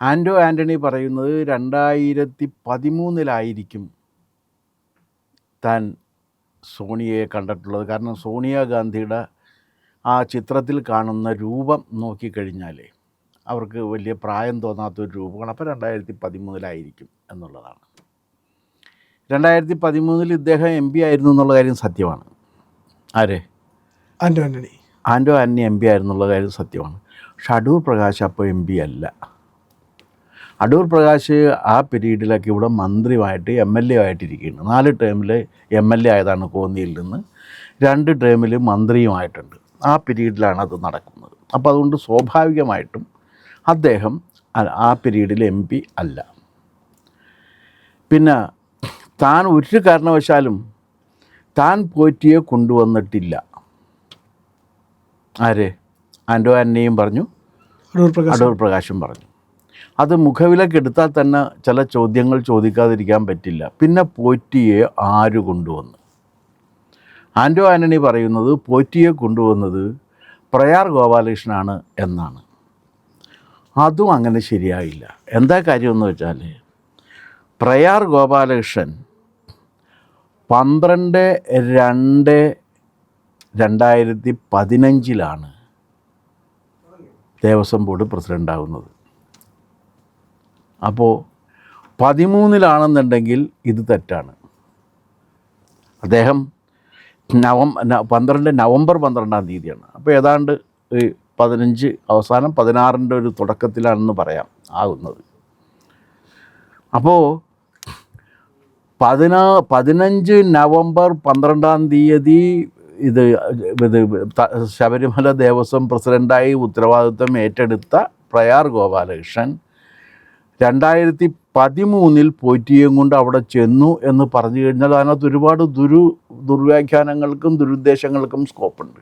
ആൻ്റോ ആൻ്റണി പറയുന്നത് 2013 താൻ സോണിയയെ കണ്ടിട്ടുള്ളത്. കാരണം സോണിയാഗാന്ധിയുടെ ആ ചിത്രത്തിൽ കാണുന്ന രൂപം നോക്കിക്കഴിഞ്ഞാൽ അവർക്ക് വലിയ പ്രായം തോന്നാത്തൊരു രൂപമാണ്. അപ്പോൾ 2013 എന്നുള്ളതാണ്. 2013 ഇദ്ദേഹം MP ആയിരുന്നു എന്നുള്ള കാര്യം സത്യമാണ്. ആരെ? ആൻ്റോ ആൻ്റണി MP ആയിരുന്നുള്ള കാര്യം സത്യമാണ്. പക്ഷെ അടൂർ പ്രകാശ് അപ്പോൾ MP അല്ല. അടൂർ പ്രകാശ് ആ പീരീഡിലൊക്കെ ഇവിടെ മന്ത്രിയുമായിട്ട് MLA ആയിട്ടിരിക്കുകയാണ്. 4 ടേമിൽ MLA ആയതാണ് കോന്നിയിൽ നിന്ന്, 2 ടേമിൽ മന്ത്രിയുമായിട്ടുണ്ട്. ആ പീരീഡിലാണ് അത് നടക്കുന്നത്. അപ്പോൾ അതുകൊണ്ട് സ്വാഭാവികമായിട്ടും അദ്ദേഹം ആ പീരീഡിൽ MP അല്ല. പിന്നെ താൻ ഒരു കാരണവശാലും താൻ പോറ്റിയെ കൊണ്ടുവന്നിട്ടില്ല. ആര്? ആൻ്റോ ആൻ്റണിയും പറഞ്ഞു, അടൂർ പ്രകാശും പറഞ്ഞു. അത് മുഖവിലക്കെടുത്താൽ തന്നെ ചില ചോദ്യങ്ങൾ ചോദിക്കാതിരിക്കാൻ പറ്റില്ല. പിന്നെ പോറ്റിയെ ആര് കൊണ്ടുവന്നു? ആൻ്റോ ആൻ്റണി പറയുന്നത് പോറ്റിയെ കൊണ്ടുവന്നത് പ്രയാർ ഗോപാലകൃഷ്ണനാണ് എന്നാണ്. അതും അങ്ങനെ ശരിയായില്ല. എന്താ കാര്യമെന്ന് വെച്ചാൽ പ്രയാർ ഗോപാലകൃഷ്ണൻ 12/2/2015 ദേവസ്വം ബോർഡ് പ്രസിഡൻ്റാകുന്നത്. അപ്പോൾ 13 ഇത് തെറ്റാണ്. അദ്ദേഹം നവംബർ 12 അപ്പോൾ ഏതാണ്ട് 15 അവസാനം 16 ഒരു തുടക്കത്തിലാണെന്ന് പറയാം ആകുന്നത്. അപ്പോൾ 15 നവംബർ 12 ഇത് ശബരിമല ദേവസ്വം പ്രസിഡൻ്റായി ഉത്തരവാദിത്വം ഏറ്റെടുത്ത പ്രയാർ ഗോപാലകൃഷ്ണൻ 2013 പോറ്റിയും കൊണ്ട് അവിടെ ചെന്നു എന്ന് പറഞ്ഞു കഴിഞ്ഞാൽ അതിനകത്ത് ഒരുപാട് ദുർവ്യാഖ്യാനങ്ങൾക്കും ദുരുദ്ദേശങ്ങൾക്കും സ്കോപ്പുണ്ട്.